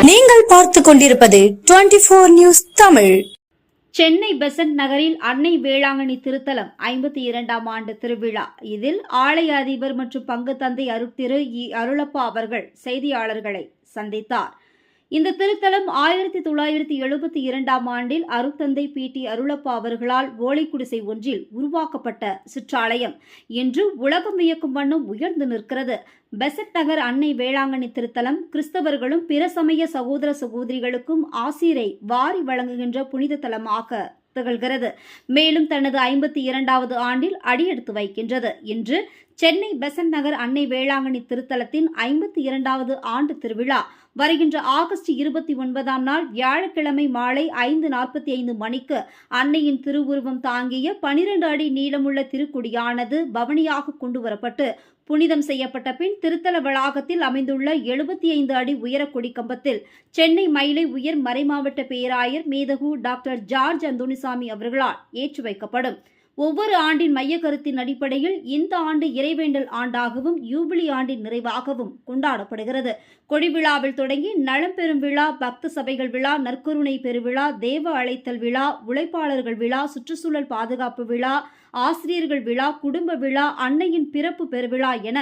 நீங்கள் பார்த்துக் கொண்டிருப்பது 24 நியூஸ் தமிழ். சென்னை பெசன்ட் நகரில் அன்னை வேளாங்கண்ணி திருத்தலம் 52ஆம் ஆண்டு திருவிழா. இதில் ஆலய அதிபர் மற்றும் பங்கு தந்தை அருட்திரு அருளப்பா அவர்கள் செய்தியாளர்களை சந்தித்தார். இந்த திருத்தலம் 1972ஆம் ஆண்டில் அருட்தந்தை PT அருளப்பா அவர்களால் ஓலைக்குடிசை ஒன்றில் உருவாக்கப்பட்ட சிற்றாலயம் இன்று உலகம் வியக்கும் வண்ணம் உயர்ந்து நிற்கிறது. பெசன்ட் நகர் அன்னை வேளாங்கண்ணி திருத்தலம் கிறிஸ்தவர்களும் பிற சமய சகோதர சகோதரிகளுக்கும் ஆசீரை வாரி வழங்குகின்ற புனித தலமாக திகழ்கிறது. மேலும் தனது 52வது ஆண்டில் அடியெடுத்து வைக்கின்றது. இன்று சென்னை பெசன்ட் நகர் அன்னை வேளாங்கண்ணி திருத்தலத்தின் 52வது ஆண்டு திருவிழா வருகின்ற ஆகஸ்ட் 29ஆம் நாள் வியாழக்கிழமை மாலை 5:45 மணிக்கு அன்னையின் திருவுருவம் தாங்கிய 12 அடி நீளமுள்ள திருக்குடியானது பவனியாக கொண்டுவரப்பட்டு புனிதம் செய்யப்பட்ட பின் திருத்தல வளாகத்தில் அமைந்துள்ள 75 அடி உயர கொடிக்கம்பத்தில் சென்னை மயிலை உயர் மறைமாவட்ட பேராயர் மேதகு டாக்டர் ஜார்ஜ் அந்தோணிசாமி அவர்களால் ஏற்றி வைக்கப்படும். ஒவ்வொரு ஆண்டின் மைய கருத்தின் அடிப்படையில் இந்த ஆண்டு இறைவேண்டல் ஆண்டாகவும் யூபிலி ஆண்டின் நிறைவாகவும் கொண்டாடப்படுகிறது. கொடி விழாவில் தொடங்கி நலம் பெறும் விழா, பக்த சபைகள் விழா, நற்கருணை பெருவிழா, தேவ அழைத்தல் விழா, உழைப்பாளர்கள் விழா, சுற்றுச்சூழல் பாதுகாப்பு விழா, ஆசிரியர்கள் விழா, குடும்ப விழா, அன்னையின் பிறப்பு பெருவிழா என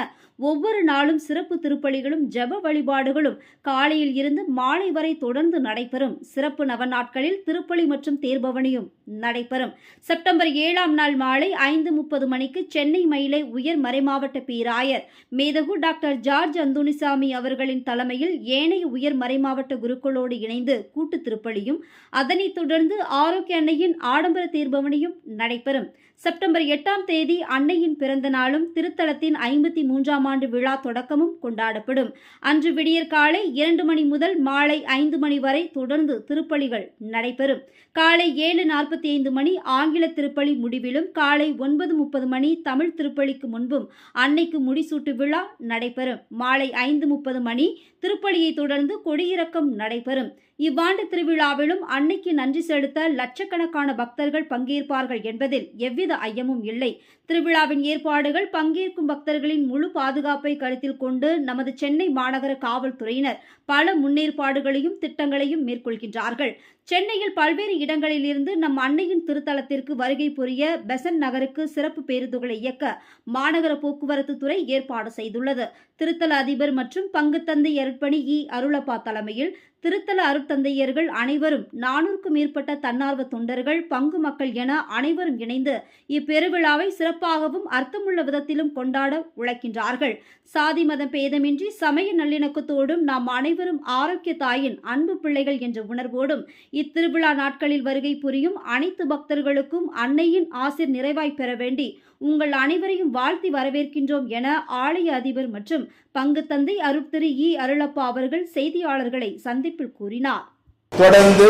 ஒவ்வொரு நாளும் சிறப்பு திருப்பலிகளும் ஜெப வழிபாடுகளும் காலையில் இருந்து மாலை வரை தொடர்ந்து நடைபெறும். சிறப்பு நவநாட்களில் திருப்பலி மற்றும் தேர்பவனியும் நடைபெறும். செப்டம்பர் 7ஆம் நாள் மாலை 5:30 மணிக்கு சென்னை மயிலை உயர் மறைமாவட்ட பேராயர் மேதகு டாக்டர் ஜார்ஜ் அந்தோணிசாமி அவர்களின் தலைமையில் ஏனைய உயர் மறைமாவட்ட குருக்களோடு இணைந்து கூட்டு திருப்பலியும், அதனைத் தொடர்ந்து ஆரோக்கிய அன்னையின் ஆடம்பர தேர்பவனியும் நடைபெறும். செப்டம்பர் 8ஆம் தேதி அன்னையின் பிறந்த நாளும் திருத்தலத்தின் 53ஆம் ஆண்டு விழா தொடக்கமும் கொண்டாடப்படும். அன்று விடியற் காலை 2 மணி முதல் மாலை 5 மணி வரை தொடர்ந்து திருப்பலிகள் நடைபெறும். காலை 7:45 மணி ஆங்கில திருப்பலி முடிவிலும் காலை 9:30 மணி தமிழ் திருப்பலிக்கு முன்பும் அன்னைக்கு முடிசூட்டு விழா நடைபெறும். மாலை 5:30 மணி திருப்பலியை தொடர்ந்து கொடியிறக்கம் நடைபெறும். இவ்வாண்டு திருவிழாவிலும் அன்னைக்கு நன்றி செலுத்த லட்சக்கணக்கான பக்தர்கள் பங்கேற்பார்கள் என்பதில் எவ்வித ஐயமும் இல்லை. திருவிழாவின் ஏற்பாடுகள், பங்கேற்கும் பக்தர்களின் முழு பாதுகாப்பை கருத்தில் கொண்டு நமது சென்னை மாநகர காவல்துறையினர் பல முன்னேற்பாடுகளையும் திட்டங்களையும் மேற்கொள்கின்றார்கள். சென்னையில் பல்வேறு இடங்களில் இருந்து நம் அன்னையின் திருத்தலத்திற்கு வருகை புரிய பெசன்ட் நகருக்கு சிறப்பு பேருந்துகளை இயக்க மாநகர போக்குவரத்து துறை ஏற்பாடு செய்துள்ளது. திருத்தல அதிபர் மற்றும் பங்கு தந்தை அருட்பணி அருளப்பா தலைமையில் திருத்தல அருட்தந்தையர்கள் அனைவரும் 400க்கும் மேற்பட்ட தன்னார்வ தொண்டர்கள், பங்கு மக்கள் என அனைவரும் இணைந்து இப்பெருவிழாவை சிறப்பாகவும் அர்த்தமுள்ள விதத்திலும் கொண்டாட உழைக்கின்றார்கள். சாதி மத பேதமின்றி சமய நல்லிணக்கத்தோடும் நாம் அனைவரும் ஆரோக்கிய தாயின் அன்பு பிள்ளைகள் என்ற உணர்வோடும் இத்திருவிழா நாட்களில் வருகை புரியும் அனைத்து பக்தர்களுக்கும் அன்னையின் ஆசீர் நிறைவாய் பெற வேண்டி உங்கள் அனைவரையும் வாழ்த்தி வரவேற்கின்றோம் என ஆலய அதிபர் மற்றும் பங்கு தந்தை அருட்திரு அருளப்பா அவர்கள் செய்தியாளர்களை சந்திப்பில் கூறினார். தொடர்ந்து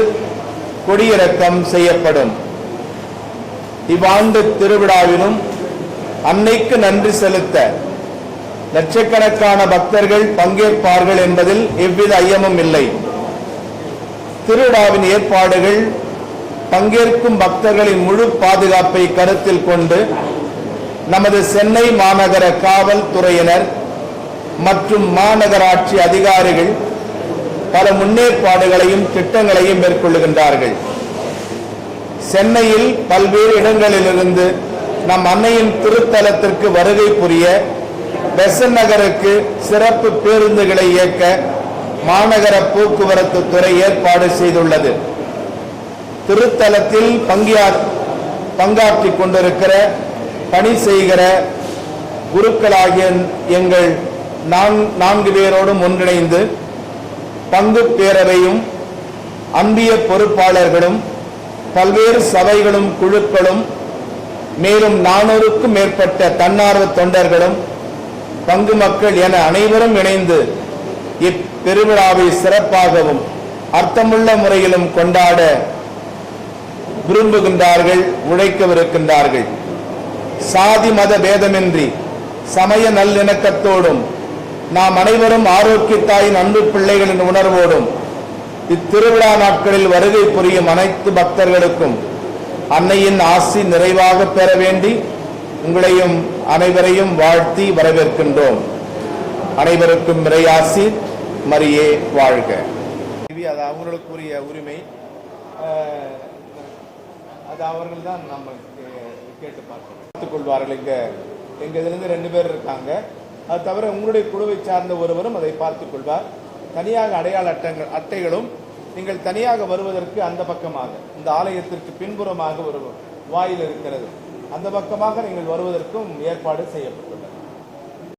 கொடியிறக்கம் செய்யப்படும். இவ்வாண்டு திருவிழாவிலும் அன்னைக்கு நன்றி செலுத்த லட்சக்கணக்கான பக்தர்கள் பங்கேற்பார்கள் என்பதில் எவ்வித ஐயமும் இல்லை. திருவிழாவின் ஏற்பாடுகள் பங்கேற்கும் பக்தர்களின் முழு பாதுகாப்பை கருத்தில் கொண்டு நமது சென்னை மாநகர காவல்துறையினர் மற்றும் மாநகராட்சி அதிகாரிகள் பல முன்னேற்பாடுகளையும் திட்டங்களையும் மேற்கொள்ளுகின்றார்கள். சென்னையில் பல்வேறு இடங்களிலிருந்து நம் அன்னையின் திருத்தலத்திற்கு வருகை புரிய பெசன்ட் நகருக்கு சிறப்பு பேருந்துகளை இயக்க மாநகர போக்குவரத்து துறை ஏற்பாடு செய்துள்ளது. திருத்தலத்தில் பங்காற்றிக் கொண்டிருக்கிற பணி செய்கிற குருக்களாகிய எங்கள் 4 பேரோடும் ஒன்றிணைந்து பங்கு பேரவையும், அன்பிய பொறுப்பாளர்களும், பல்வேறு சபைகளும் குழுக்களும், மேலும் 400க்கும் மேற்பட்ட தன்னார்வ தொண்டர்களும், பங்கு மக்கள் என அனைவரும் இணைந்து இப்பெருவிழாவை சிறப்பாகவும் அர்த்தமுள்ள முறையிலும் கொண்டாட விரும்புகின்றார்கள், உழைக்கவிருக்கின்றார்கள். சாதி மத பேதமின்றி சமய நல்லிணக்கத்தோடும் நாம் அனைவரும் ஆரோக்கிய தாயின் அன்பு பிள்ளைகளின் உணர்வோடும் இத்திருவிழா நாட்களில் வருகை புரியும் அனைத்து பக்தர்களுக்கும் அன்னையின் ஆசி நிறைவாக பெற வேண்டி உங்களையும் அனைவரையும் வாழ்த்தி வரவேற்கின்றோம். அனைவருக்கும் இறையாசி மரியே வாழ்க. அது அவர்களுக்குரிய உரிமை. அது அவர்கள் தான் நம்ம கேட்டு பார்த்துக் கொள்வார்கள். எங்க இதிலிருந்து 2 பேர் இருக்காங்க. அது தவிர உங்களுடைய குழுவை சார்ந்த ஒருவரும் அதை பார்த்துக் கொள்வார். தனியாக அடையாள அட்டைகளும் நீங்கள் தனியாக வருவதற்கு அந்த பக்கமாக, இந்த ஆலயத்திற்கு பின்புறமாக ஒரு வாயில் இருக்கிறது, அந்த பக்கமாக நீங்கள் வருவதற்கும் ஏற்பாடு செய்யப்படும்.